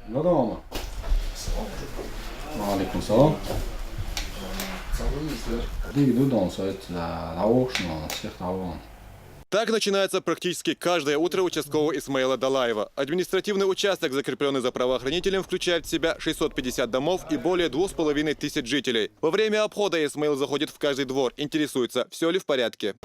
Ну дома. Алейкум салам. Так начинается практически каждое утро участкового Исмаила Далаева. Административный участок, закрепленный за правоохранителем, включает в себя 650 домов и более 2500 жителей. Во время обхода Исмаил заходит в каждый двор, интересуется, все ли в порядке.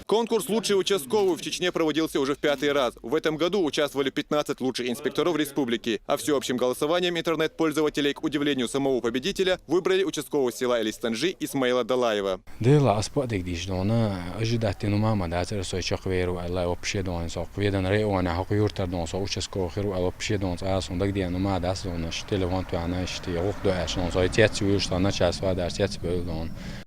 Конкурс «Лучший участковый» в Чечне проводился уже в 5-й раз. В этом году участвовали 15 лучших инспекторов республики. А всеобщим голосованием интернет-пользователей, к удивлению самого победителя, выбрали участкового села Элистанжи Исмаила Далаева.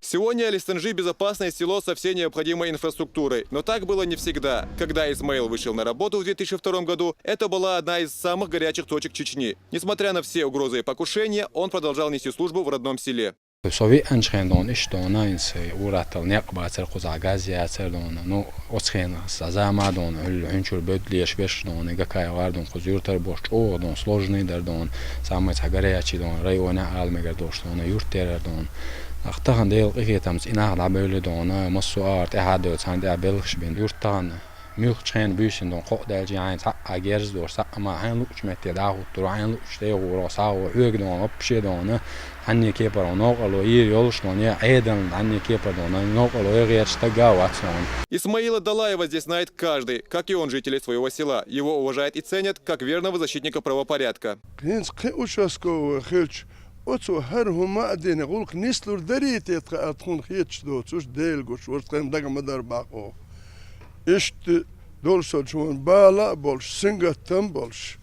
Сегодня Элистанжи – безопасное село со всей необходимой инфраструктурой. Но так было не всегда. Когда Исмаил вышел на работу в 2002 году, это была одна из самых горячих точек Чечни. Несмотря на все угрозы и покушения, он продолжал нести службу в родном селе. Sovi anscheindan istona inse uratal neqbater quzagaziyater dona no otshen sazamadon hunchur bödliyesh beshdon gakay vardon quzurtar bosh oğdon sложный dardon samay tagareyachi don rayona almegar dostona yurtterer don aqtahan del qiyetams inaqla böyle dona masuart ehado tsanda belx ben yurttan Mülkchen büyüsün don qo'dalji ayn agerz dorsa ama han luchmette da huttur han luchte rosa o ögdon opshedon hanne kepar noqalo yolshnon ya edan hanne kepar don noqalo yerchta gawatson. Исмаила Далаева здесь знает каждый, как и он, жители своего села. Его уважают и ценят как верного защитника правопорядка. Oto her huma adene gulk nislur darit etkun hiç doçus değil goç ortkan dagamadar baqo. İşte dolsa çoğun bağla bolş, singatan bolş.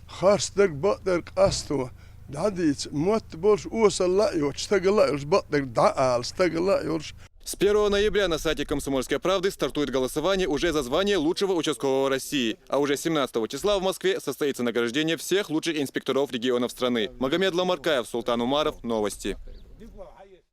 Xarstak baktar qasto. Dadit mot bolş usalla yoç, stagala yoç, baktar daal, stagala yoç. С 1 ноября на сайте «Комсомольской правды» стартует голосование уже за звание лучшего участкового России. А уже 17 числа в Москве состоится награждение всех лучших инспекторов регионов страны. Магомед Ламаркаев, Султан Умаров. Новости.